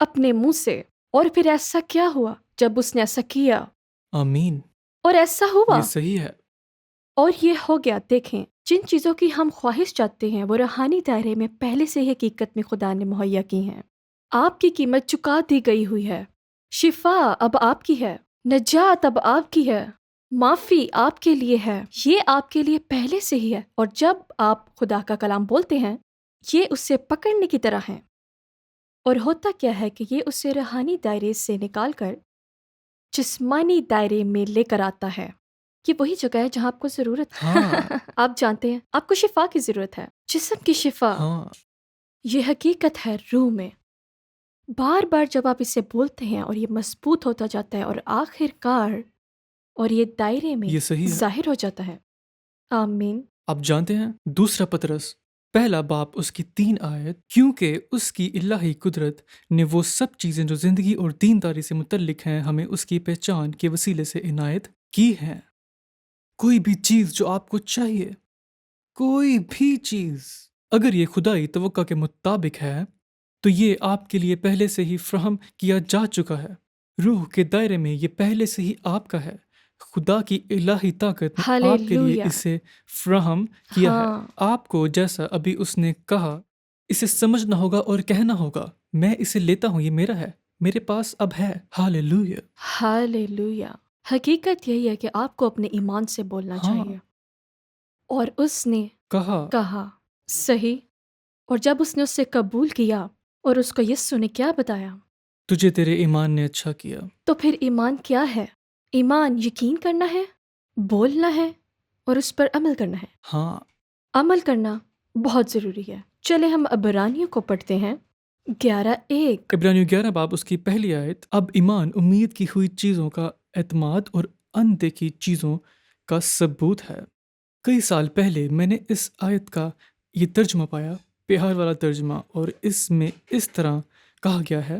اپنے منہ سے۔ اور پھر ایسا کیا ہوا جب اس نے ایسا کیا؟ آمین، اور ایسا ہوا یہ صحیح ہے۔ اور یہ ہو گیا۔ دیکھیں، جن چیزوں کی ہم خواہش چاہتے ہیں وہ روحانی دائرے میں پہلے سے ہی حقیقت میں خدا نے مہیا کی ہیں۔ آپ کی قیمت چکا دی گئی ہوئی ہے۔ شفا اب آپ کی ہے، نجات اب آپ کی ہے، معافی آپ کے لیے ہے، یہ آپ کے لیے پہلے سے ہی ہے۔ اور جب آپ خدا کا کلام بولتے ہیں، یہ اسے پکڑنے کی طرح ہے۔ اور ہوتا کیا ہے کہ یہ اسے روحانی دائرے سے نکال کر جسمانی دائرے میں لے کر آتا ہے۔ یہ وہی جگہ ہے جہاں آپ کو ضرورت ہے۔ ہاں آپ جانتے ہیں آپ کو شفا کی ضرورت ہے، جسم کی شفا۔ ہاں، یہ حقیقت ہے روح میں۔ بار بار جب آپ اسے بولتے ہیں اور یہ مضبوط ہوتا جاتا ہے اور آخر کار اور یہ دائرے میں یہ صحیح ہے۔ ظاہر ہو جاتا ہے۔ آمین۔ آپ جانتے ہیں دوسرا پطرس پہلا باب اس کی 3 آیت، کیونکہ اس کی الہی قدرت نے وہ سب چیزیں جو زندگی اور دینداری سے متعلق ہیں ہمیں اس کی پہچان کے وسیلے سے عنایت کی ہیں۔ کوئی بھی چیز جو آپ کو چاہیے، کوئی بھی چیز، اگر یہ خدائی توقع کے مطابق ہے تو یہ آپ کے لیے پہلے سے ہی فراہم کیا جا چکا ہے۔ روح کے دائرے میں یہ پہلے سے ہی آپ کا ہے۔ خدا کی الہی طاقت نے آپ کے لیے ہاللویہ۔ اسے فراہم کیا ہے۔ ہاں، آپ کو جیسا ابھی اس نے کہا اسے سمجھنا ہوگا اور کہنا ہوگا، میں اسے لیتا ہوں، یہ میرا ہے، میرے پاس اب ہے۔ ہاللیلویہ۔ ہاللویہ۔ حقیقت یہی ہے کہ آپ کو اپنے ایمان سے بولنا ہاں، چاہیے۔ اور اس نے کہا کہا صحیح۔ اور جب اس نے اسے قبول کیا اور اس کو یسوع نے کیا بتایا، تجھے تیرے ایمان نے اچھا کیا۔ تو پھر ایمان کیا ہے؟ ایمان یقین کرنا ہے، بولنا ہے اور اس پر عمل کرنا ہے۔ ہاں، عمل کرنا بہت ضروری ہے۔ چلے ہم عبرانیوں کو پڑھتے ہیں 11:1۔ عبرانیوں 11 باب اس کی پہلی آیت، اب ایمان امید کی ہوئی چیزوں کا اعتماد اور اندیکھی چیزوں کا ثبوت ہے۔ کئی سال پہلے میں نے اس آیت کا یہ ترجمہ پایا، پیار والا ترجمہ، اور اس میں اس طرح کہا گیا ہے،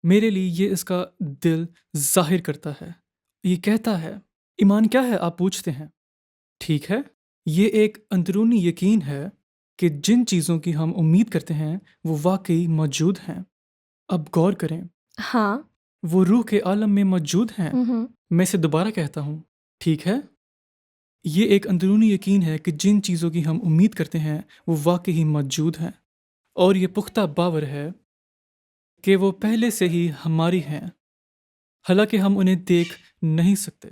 میرے لیے یہ اس کا دل ظاہر کرتا ہے۔ یہ کہتا ہے، ایمان کیا ہے آپ پوچھتے ہیں؟ ٹھیک ہے، یہ ایک اندرونی یقین ہے کہ جن چیزوں کی ہم امید کرتے ہیں وہ واقعی موجود ہیں۔ اب غور کریں، ہاں، وہ روح کے عالم میں موجود ہیں۔ ہوں، میں اسے دوبارہ کہتا ہوں، ٹھیک ہے، یہ ایک اندرونی یقین ہے کہ جن چیزوں کی ہم امید کرتے ہیں وہ واقعی موجود ہیں، اور یہ پختہ باور ہے کہ وہ پہلے سے ہی ہماری ہیں، حالانکہ ہم انہیں دیکھ نہیں سکتے۔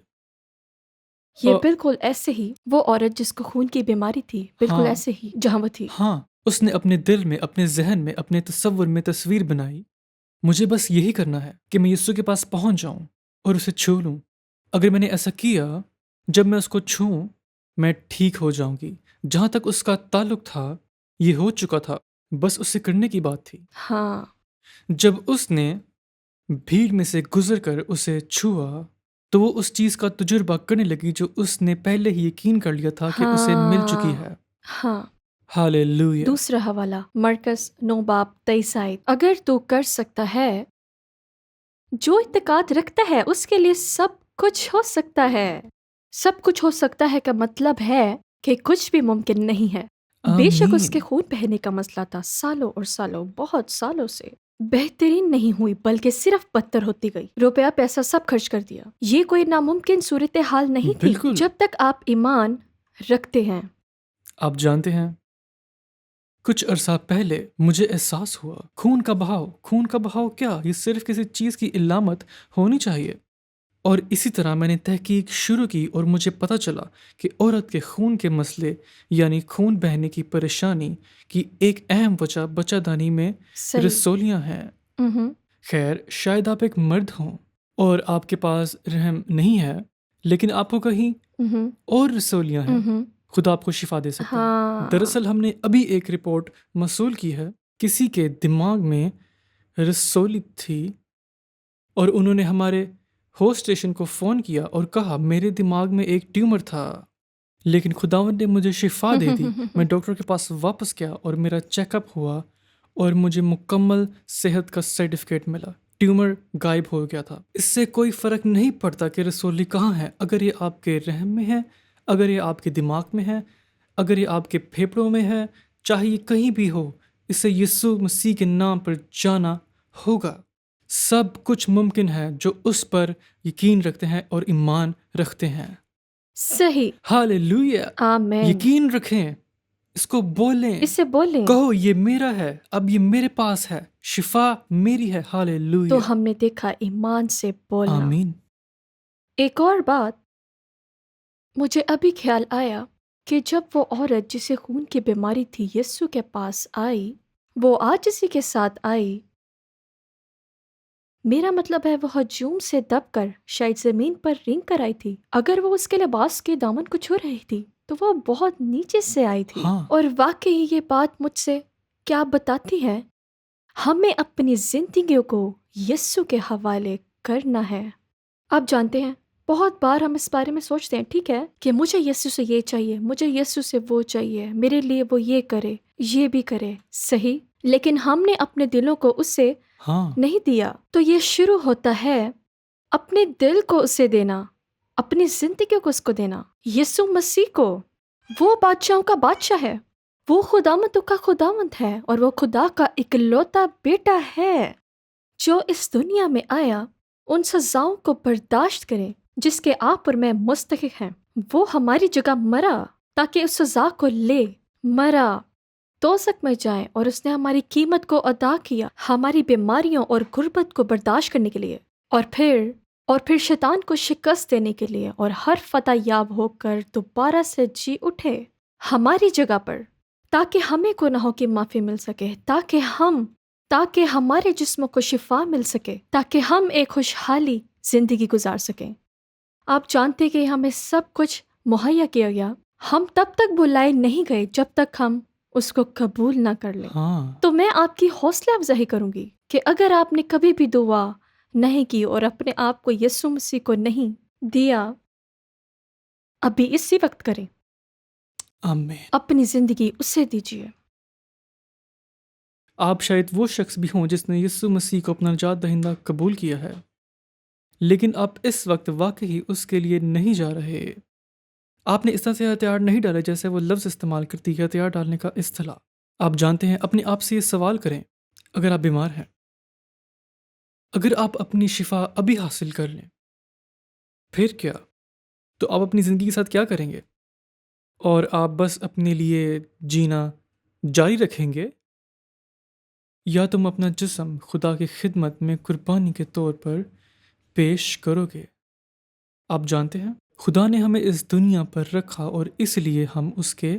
یہ بالکل ایسے ہی وہ عورت جس کو خون کی بیماری تھی، بالکل ہاں، ایسے ہی جہاں وہ تھی۔ ہاں، اس نے اپنے دل میں، اپنے ذہن میں، اپنے تصور میں تصویر بنائی، مجھے بس یہی کرنا ہے کہ میں یسوع کے پاس پہنچ جاؤں اور اسے چھو لوں۔ اگر میں نے ایسا کیا، جب میں اس کو چھوں میں ٹھیک ہو جاؤں گی۔ جہاں تک اس کا تعلق تھا یہ ہو چکا تھا، بس اسے کرنے کی بات تھی۔ ہاں، جب اس نے بھیڑ میں سے گزر کر اسے چھوا تو وہ اس چیز کا تجربہ کرنے لگی جو اس نے پہلے ہی یقین کر لیا تھا کہ اسے مل چکی ہے۔ ہاں۔ ہاللیلویہ۔ دوسرا حوالہ مرکز 9:23 آیت، اگر تو کر سکتا ہے، جو اعتقاد رکھتا ہے اس کے لیے سب کچھ ہو سکتا ہے۔ سب کچھ ہو سکتا ہے کا مطلب ہے کہ کچھ بھی ممکن نہیں ہے۔ بے شک اس کے آمین۔ خون بہنے کا مسئلہ تھا، سالوں اور سالوں، بہت سالوں سے بہترین نہیں ہوئی بلکہ صرف بدتر ہوتی گئی۔ روپیہ پیسہ سب خرچ کر دیا۔ یہ کوئی ناممکن صورتحال نہیں تھی بالکل۔ جب تک آپ ایمان رکھتے ہیں۔ آپ جانتے ہیں کچھ عرصہ پہلے مجھے احساس ہوا، خون کا بہاؤ کیا؟ یہ صرف کسی چیز کی علامت ہونی چاہیے۔ اور اسی طرح میں نے تحقیق شروع کی اور مجھے پتہ چلا کہ عورت کے خون کے مسئلے یعنی خون بہنے کی پریشانی کی ایک اہم وجہ بچہ دانی میں صحیح۔ رسولیاں ہیں۔ ہوں، خیر، شاید آپ ایک مرد ہوں اور آپ کے پاس رحم نہیں ہے، لیکن آپ کو کہیں اور رسولیاں ہیں۔ خدا آپ کو شفا دے سکتا ہے۔ ہاں، دراصل ہم نے ابھی ایک رپورٹ موصول کی ہے، کسی کے دماغ میں رسولی تھی اور انہوں نے ہمارے ہوسٹ اسٹیشن کو فون کیا اور کہا میرے دماغ میں ایک ٹیومر تھا، لیکن خداوند نے مجھے شفا دے دی۔ میں ڈاکٹر کے پاس واپس گیا اور میرا چیک اپ ہوا اور مجھے مکمل صحت کا سرٹیفکیٹ ملا۔ ٹیومر غائب ہو گیا تھا۔ اس سے کوئی فرق نہیں پڑتا کہ رسولی کہاں ہے، اگر یہ آپ کے رحم میں ہے، اگر یہ آپ کے دماغ میں ہے، اگر یہ آپ کے پھیپھڑوں میں ہے، چاہے یہ کہیں بھی ہو، اسے یسوع مسیح کے نام پر جانا ہوگا۔ سب کچھ ممکن ہے جو اس پر یقین رکھتے ہیں اور ایمان رکھتے ہیں۔ صحیح۔ ہاللیلویا۔ آمین۔ یقین رکھیں، اس کو بولیں، اس سے بولیں کہو یہ میرا ہے، اب یہ میرے پاس ہے، شفا میری ہے۔ ہاللیلویا۔ تو ہم نے دیکھا ایمان سے بولنا۔ آمین۔ ایک اور بات مجھے ابھی خیال آیا کہ جب وہ عورت جسے خون کی بیماری تھی یسوع کے پاس آئی، وہ عاجزی کے ساتھ آئی، میرا مطلب ہے وہ ہجوم سے دب کر شاید زمین پر رینگ کر آئی تھی۔ اگر وہ اس کے لباس کے دامن کو چھو رہی تھی تو وہ بہت نیچے سے آئی تھی۔ ہاں۔ اور واقعی یہ بات مجھ سے کیا بتاتی ہے؟ ہمیں اپنی زندگیوں کو یسوع کے حوالے کرنا ہے۔ آپ جانتے ہیں بہت بار ہم اس بارے میں سوچتے ہیں، ٹھیک ہے کہ مجھے یسوع سے یہ چاہیے، مجھے یسوع سے وہ چاہیے، میرے لیے وہ یہ کرے، یہ بھی کرے، صحیح، لیکن ہم نے اپنے دلوں کو اس سے ہاں۔ نہیں دیا۔ تو یہ شروع ہوتا ہے اپنے دل کو اسے دینا، اپنی زندگی کو اس کو دینا، یسوع مسیح کو۔ وہ بادشاہوں کا بادشاہ ہے، وہ خداوندوں کا خداوند ہے، اور وہ خدا کا اکلوتا بیٹا ہے جو اس دنیا میں آیا ان سزاؤں کو برداشت کرے جس کے آپ اور میں مستحق ہیں۔ وہ ہماری جگہ مرا تاکہ اس سزا کو لے، مرا، دوزخ میں جائیں، اور اس نے ہماری قیمت کو ادا کیا ہماری بیماریوں اور غربت کو برداشت کرنے کے لیے، اور پھر شیطان کو شکست دینے کے لیے، اور ہر فتح یاب ہو کر دوبارہ سے جی اٹھے ہماری جگہ پر، تاکہ ہمیں گناہوں کی معافی مل سکے، تاکہ ہمارے جسموں کو شفا مل سکے، تاکہ ہم ایک خوشحالی زندگی گزار سکیں۔ آپ جانتے کہ ہمیں سب کچھ مہیا کیا گیا، ہم تب تک بلائے نہیں گئے جب تک ہم اس کو قبول نہ کر لیں۔ ہاں۔ تو میں آپ کی حوصلہ افزائی کروں گی کہ اگر آپ نے کبھی بھی دعا نہیں کی اور اپنے آپ کو یسوع مسیح کو نہیں دیا، ابھی اسی وقت کریں، آمین۔ اپنی زندگی اسے دیجیے۔ آپ شاید وہ شخص بھی ہوں جس نے یسوع مسیح کو اپنا نجات دہندہ قبول کیا ہے، لیکن آپ اس وقت واقعی اس کے لیے نہیں جا رہے۔ آپ نے اس طرح سے ہتھیار نہیں ڈالے جیسے وہ لفظ استعمال کرتی ہے، ہتھیار ڈالنے کا اصطلاح۔ آپ جانتے ہیں، اپنے آپ سے یہ سوال کریں، اگر آپ بیمار ہیں، اگر آپ اپنی شفا ابھی حاصل کر لیں، پھر کیا؟ تو آپ اپنی زندگی کے ساتھ کیا کریں گے؟ اور آپ بس اپنے لیے جینا جاری رکھیں گے، یا تم اپنا جسم خدا کی خدمت میں قربانی کے طور پر پیش کرو گے؟ آپ جانتے ہیں خدا نے ہمیں اس دنیا پر رکھا اور اس لیے ہم اس کے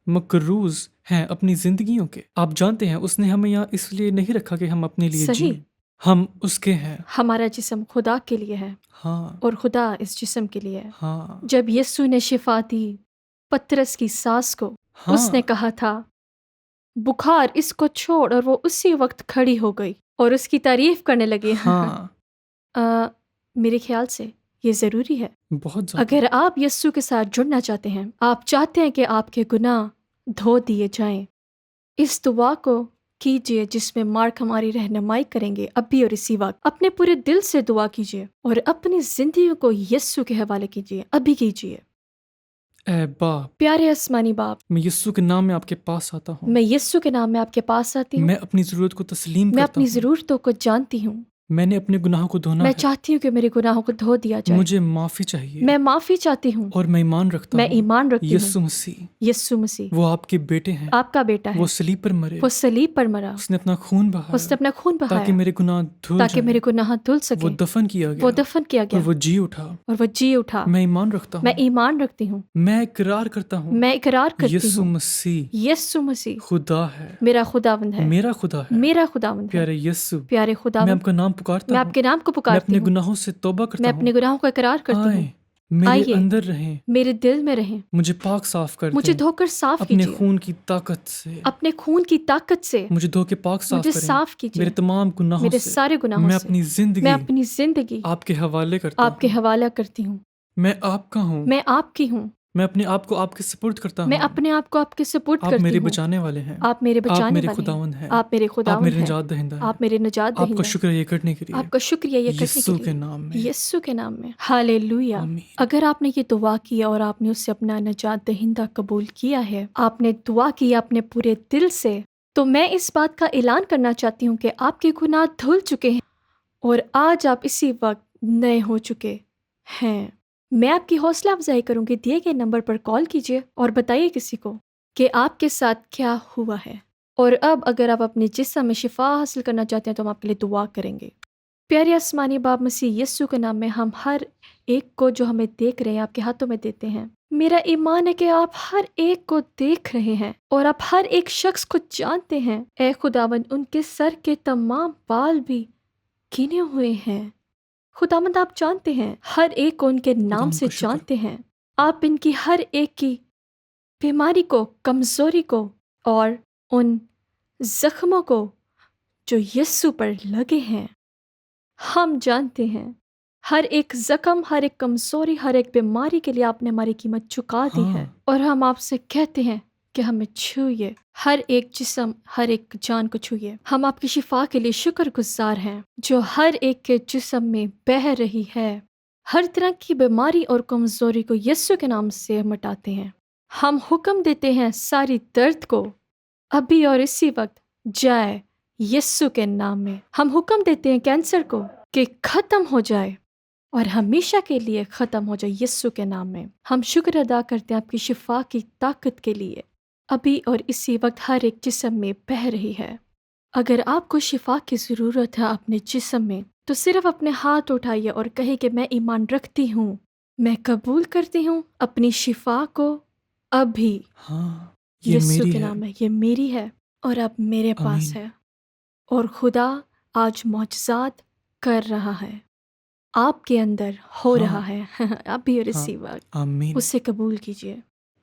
مقروض ہیں اپنی زندگیوں کے۔ آپ جانتے ہیں اس نے ہمیں یہاں اس لیے نہیں رکھا کہ ہم اپنے لیے صحیح۔ جئیں، ہم اس کے ہیں۔ ہمارا جسم خدا کے لیے ہے ہاں۔ اور خدا اس جسم کے لیے ہے۔ ہاں۔ جب یسوع نے شفا دی پترس کی ساس کو، ہاں۔ اس نے کہا تھا بخار اس کو چھوڑ، اور وہ اسی وقت کھڑی ہو گئی اور اس کی تعریف کرنے لگی۔ ہاں۔ میرے خیال سے یہ ضروری ہے۔ بہت زیادہ۔ اگر آپ یسوع کے ساتھ جڑنا چاہتے ہیں، آپ چاہتے ہیں کہ آپ کے گناہ دھو دیے جائیں، اس دعا کو کیجیے جس میں مارک ہماری رہنمائی کریں گے ابھی اور اسی وقت۔ اپنے پورے دل سے دعا کیجیے اور اپنی زندگی کو یسوع کے حوالے کیجیے، ابھی کیجیے۔ اے باپ، پیارے آسمانی باپ، میں یسوع کے نام میں آپ کے پاس آتا ہوں۔ میں یسوع کے نام میں آپ کے پاس آتی ہوں۔ میں اپنی ضرورت کو تسلیم میں کرتا اپنی ہوں۔ ضرورتوں کو جانتی ہوں۔ میں نے اپنے گناہوں کو دھونا میں ہے۔ چاہتی ہوں کہ میرے گناہوں کو دھو دیا جائے۔ مجھے معافی چاہیے، میں معافی چاہتی ہوں، اور میں ایمان رکھتا میں ہوں ایمان رکھتی ہوں یسوع مسیح یسوع مسیح وہ آپ کے بیٹے ہیں، آپ کا بیٹا ہے، وہ صلیب پر مرے، وہ صلیب پر مرا، اس نے اپنا خون اس نے بہایا اپنا خون تاکہ بہایا میرے گناہ دھل تاکہ جائیں۔ میرے گناہ دھل وہ سکے، دفن کیا گیا، وہ دفن کیا گیا اور وہ جی اٹھا۔ اور وہ جی اٹھا۔ میں ایمان رکھتا میں ہوں، ایمان رکھتی ہوں، میں اقرار کرتا ہوں میں اقرار کرتی یسوع ہوں مسیح یسوع مسیح خدا ہے، میرا خداوند ہے، میرا خدا ہے۔ میرا خداوند ہے۔ پیارے یسوع، پیارے میں خداوند، آپ کا نام پکارتا میں ہوں، آپ کے نام کو میں پکارتی اپنے ہوں، گناہوں سے توبہ کرتا میں ہوں۔ اپنے گناہوں کا اقرار کرتی ہوں۔ آئیں، میرے آئیے، اندر رہیں، میرے دل میں رہیں، مجھے پاک صاف کر مجھے دیں دھو کر صاف اپنے کیجیے، خون کی طاقت سے۔ اپنے خون کی طاقت سے مجھے دھو کے پاک صاف مجھے کریں صاف کیجیے، میرے تمام گناہوں میرے سے۔ سارے گناہوں میں سے اپنی میں زندگی اپنی زندگی آپ کے حوالے کرتا آپ کے ہوں۔ حوالہ کرتی ہوں۔ میں آپ کا ہوں، میں آپ کی ہوں، میں اپنے آپ کو آپ کے سپرد کرتا میں ہوں۔ اپنے آپ کو آپ کے سپرد آپ کرتی میرے ہوں۔ بچانے والے ہیں، آپ میرے آپ بچانے میرے والے خداوند ہیں، ہیں، آپ میرے آپ خداوند میرے ہیں، نجات دہندہ ہیں۔ آپ میرے نجات آپ کا دہندہ ہیں۔ شکر ہے یہ کرنے کے لیے، آپ کا شکریہ یہ کرنے یسوع کے کے لیے، نام میں، یسوع کے نام میں۔ ہالےلویا۔ آمین۔ اگر آپ نے یہ دعا کی اور آپ نے اس سے اپنا نجات دہندہ قبول کیا ہے، آپ نے دعا کی اپنے پورے دل سے تو میں اس بات کا اعلان کرنا چاہتی ہوں کہ آپ کے گناہ دھل چکے ہیں اور آج آپ اسی وقت نئے ہو چکے ہیں۔ میں آپ کی حوصلہ افزائی کروں گی، دیے گئے نمبر پر کال کیجیے اور بتائیے کسی کو کہ آپ کے ساتھ کیا ہوا ہے۔ اور اب اگر آپ اپنے جسم میں شفا حاصل کرنا چاہتے ہیں تو ہم آپ کے لیے دعا کریں گے۔ پیارے آسمانی باپ مسیح یسوع کے نام میں ہم ہر ایک کو جو ہمیں دیکھ رہے ہیں آپ کے ہاتھوں میں دیتے ہیں۔ میرا ایمان ہے کہ آپ ہر ایک کو دیکھ رہے ہیں اور آپ ہر ایک شخص کو جانتے ہیں۔ اے خداوند، ان کے سر کے تمام بال بھی گنے ہوئے ہیں۔ خداوند، آپ جانتے ہیں ہر ایک کو ان کے خدا نام ان سے کا شکر جانتے ہیں۔ آپ ان کی ہر ایک کی بیماری کو، کمزوری کو اور ان زخموں کو جو یسوع پر لگے ہیں، ہم جانتے ہیں ہر ایک زخم، ہر ایک کمزوری، ہر ایک بیماری کے لیے آپ نے ہماری قیمت چکا دی ہے، اور ہم آپ سے کہتے ہیں کہ ہمیں چھوئیے، ہر ایک جسم، ہر ایک جان کو چھوئیے۔ ہم آپ کی شفا کے لیے شکر گزار ہیں جو ہر ایک کے جسم میں بہہ رہی ہے۔ ہر طرح کی بیماری اور کمزوری کو یسوع کے نام سے مٹاتے ہیں۔ ہم حکم دیتے ہیں ساری درد کو ابھی اور اسی وقت جائے یسوع کے نام میں۔ ہم حکم دیتے ہیں کینسر کو کہ ختم ہو جائے اور ہمیشہ کے لیے ختم ہو جائے یسوع کے نام میں۔ ہم شکر ادا کرتے ہیں آپ کی شفا کی طاقت کے لیے، ابھی اور اسی وقت ہر ایک جسم میں بہہ رہی ہے۔ اگر آپ کو شفا کی ضرورت ہے اپنے جسم میں تو صرف اپنے ہاتھ اٹھائیے اور کہے کہ میں ایمان رکھتی ہوں، میں قبول کرتی ہوں اپنی شفا کو ابھی ہاں، یہ یسوع میری کے ہے۔ نام میں۔ یہ میری ہے اور اب میرے پاس آمین۔ ہے، اور خدا آج معجزات کر رہا ہے، آپ کے اندر ہو ہاں، رہا ہے ابھی اور ہاں، اسی وقت۔ آمین۔ اسے قبول کیجیے۔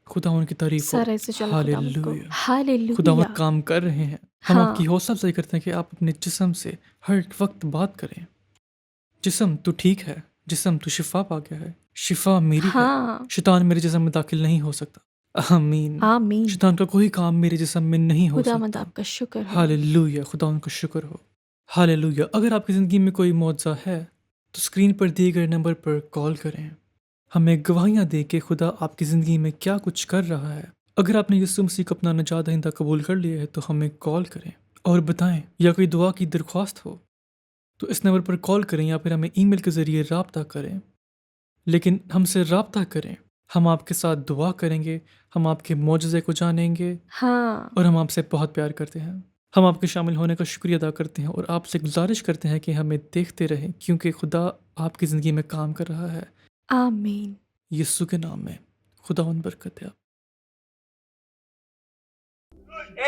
خدا ان کی تعریف ہو۔ سارے سے چلو خداوند کو ہاللویہ۔ خدا ہاللویہ۔ کام کر رہے ہیں۔ ہم آپ ہاں کی حوصلہ افزائی کرتے ہیں کہ آپ اپنے جسم سے ہر وقت بات کریں۔ جسم تو ٹھیک ہے، جسم تو شفا پا گیا ہے، شفا میری ہے، ہاں، شیطان میرے جسم میں داخل نہیں ہو سکتا۔ آمین۔ آمین۔ شیطان کا کوئی کام میرے جسم میں نہیں ہو خداوند سکتا۔ آپ کا شکر ہو۔ ہاللویہ، خدا ان کا شکر ہو۔ ہاللویہ۔ اگر آپ کی زندگی میں کوئی معجزہ ہے تو اسکرین پر دیے گئے نمبر پر کال کریں، ہمیں گواہیاں دے کہ خدا آپ کی زندگی میں کیا کچھ کر رہا ہے۔ اگر آپ نے یسوع مسیح کو اپنا نجات دہندہ قبول کر لیا ہے تو ہمیں کال کریں اور بتائیں، یا کوئی دعا کی درخواست ہو تو اس نمبر پر کال کریں یا پھر ہمیں ای میل کے ذریعے رابطہ کریں، لیکن ہم سے رابطہ کریں۔ ہم آپ کے ساتھ دعا کریں گے، ہم آپ کے معجزے کو جانیں گے، ہاں، اور ہم آپ سے بہت پیار کرتے ہیں۔ ہم آپ کے شامل ہونے کا شکریہ ادا کرتے ہیں اور آپ سے گزارش کرتے ہیں کہ ہمیں دیکھتے رہیں، کیونکہ خدا آپ کی زندگی میں کام کر رہا ہے۔ آمین۔ یسوع کے نام میں خداوند برکت ہے۔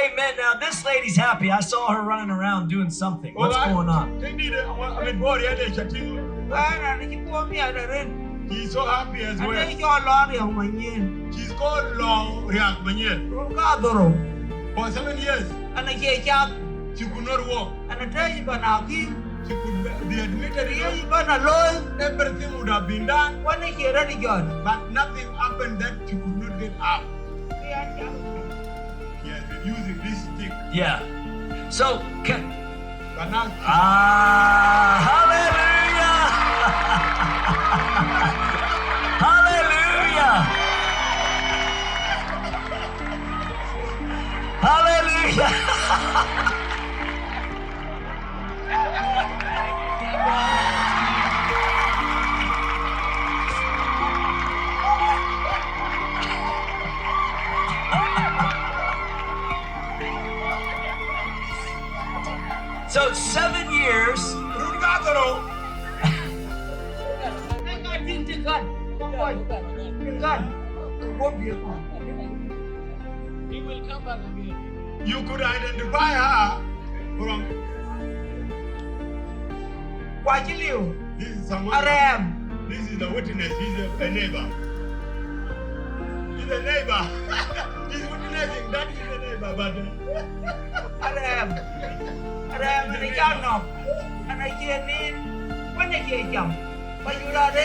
Amen. Now this lady's happy. I saw her running around doing something. What's going on? She's so happy as well. She's called Long Riak Banyer. For 7 years, she could not walk. She could be admitted. Everything would have been done, but nothing happened that she could not get out. She has been using this stick. Yeah. So, But now hallelujah! Hallelujah! Hallelujah! So 7 years. Rugataro, you could identify her from this is someone. This is the witness. He's a neighbor. He's a neighbor. He's witnessing that he's a neighbor, but he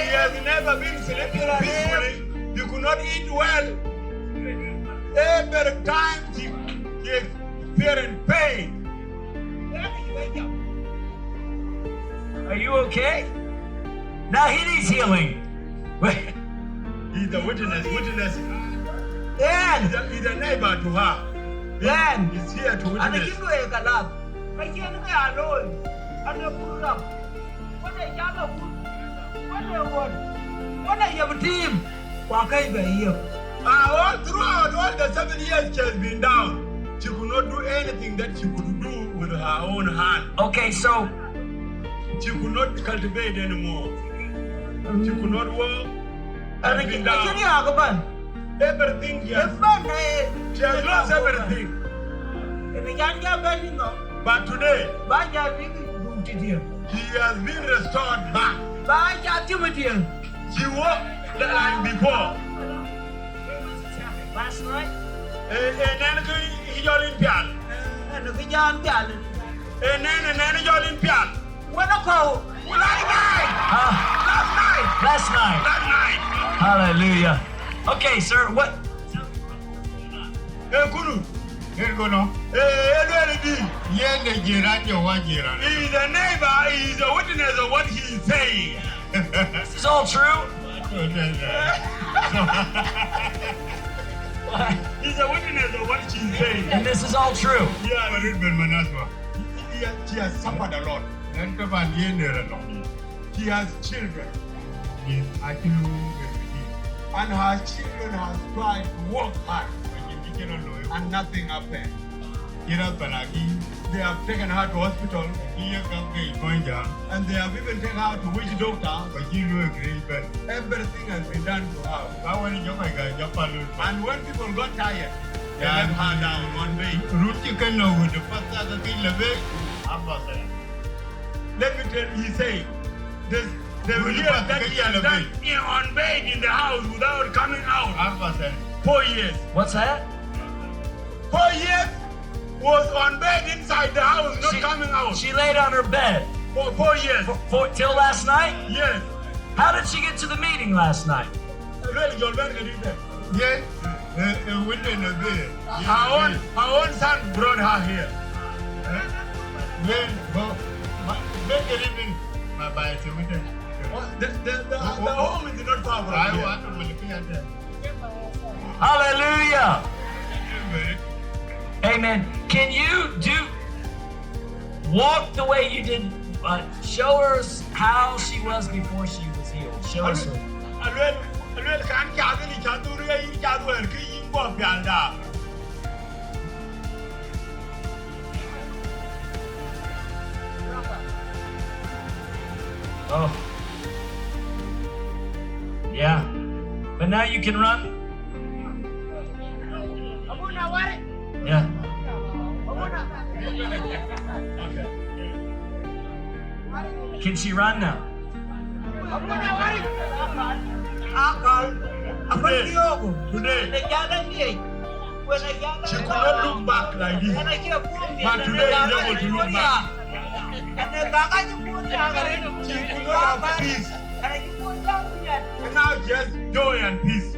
has never been sleeping peacefully. You could not eat well. Every time she experienced pain. Are you okay? Now he needs healing. He's a witness. Dad! He's a neighbor to her. Then is here to witness. And you know a galab. I can't be alone. And the pull up. What a yellow wood. What a word. What a your team. What kind of here? All throughout all the 7 years she has been down. She could not do anything that she could do with her own hand. Okay, so she could not cultivate anymore. She could not work. And been down. Everything she has lost everything. But today, she has been restored back. She walked like before. Last night? And then he Olympian. And the young and then he Olympian. When I go, last night. Hallelujah. Okay, sir, what? Guru. Here go no. He's a neighbor, he's a witness of what he's saying. This is all true? He's a witness of what she's saying. And this is all true? Yeah, she has suffered a lot. She has children. And her children have tried to work hard. And nothing happened. They have taken her to hospital. And they have even taken her to witch doctor. Everything has been done to her. And when people got tired, they let her down one day. Let me tell you, he said, the years that he has done on bed in the house without coming out. 4 years. What's that? 4 years was on bed inside the house, not coming out. She laid on her bed. For 4 years. Till last night? Yes. How did she get to the meeting last night? Yes. Her own son brought her here. The home is not far from here. Hallelujah. Amen. Can you walk the way you did? Show her how she was before she was healed. Show us her. Oh. Yeah. But now you can run? Yeah. Can she run now? Today, she could not look back like this. But today is able to look back. She could not have peace. And now just joy and peace.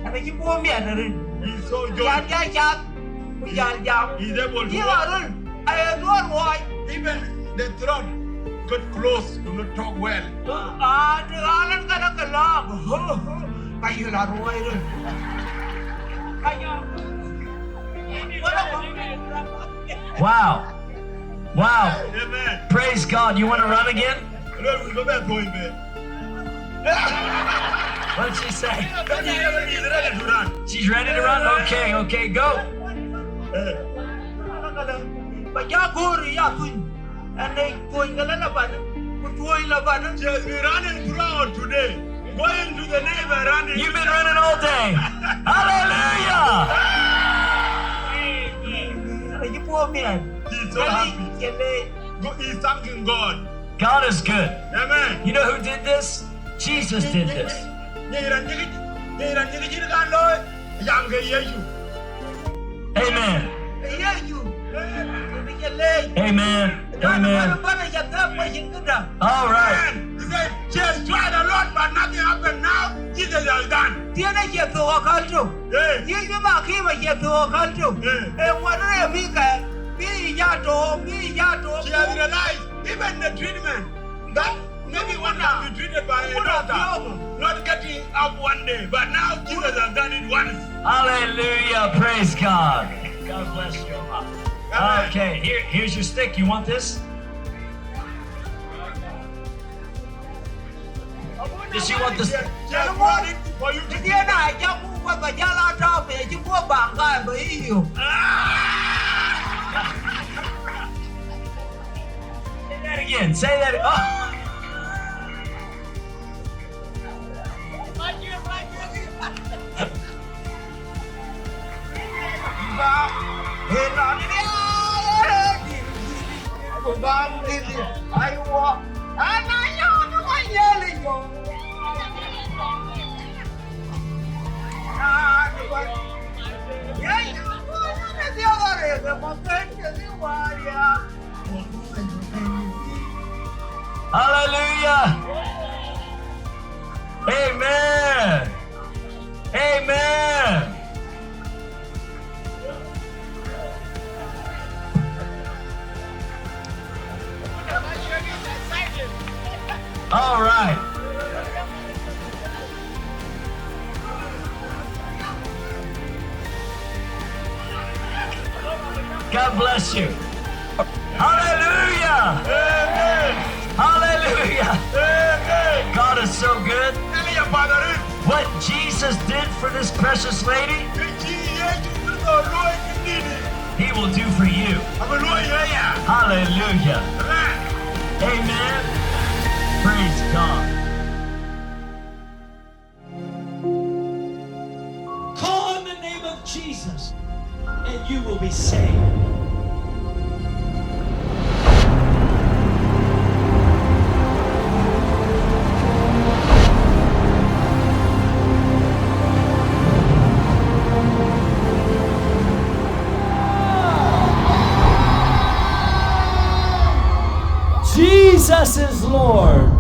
He's so joyful. He's able to walk. Even the throat got close to not talk well. Wow. Wow. Amen. Praise God. You want to run again? What did she say? She's ready to run? Okay, go. She has been running throughout today. Going to the neighbor running. You've been running all day. Hallelujah. He's so happy. He's thanking God. God is good. Amen. You know who did this? Jesus did this. Amen. Amen. Amen. All right. He said, she has tried a lot, but nothing happened. Now, Jesus has done. She has realized even the treatment that maybe one can be treated by a doctor, not getting up one day, but now Jesus has done it once. Hallelujah. Praise God. God bless you a lot. Okay, here's your stick. You want this? Does she want this? For you to get I just move with the yellow top and you go back by you. Say that again. Say that. Oh. Hallelujah. Amen. Amen. All right. God bless you. Hallelujah. Amen. Hallelujah. Amen. God is so good. What Jesus did for this precious lady, He will do for you. Hallelujah. Amen. Praise God. Call on the name of Jesus, and you will be saved. Jesus is Lord.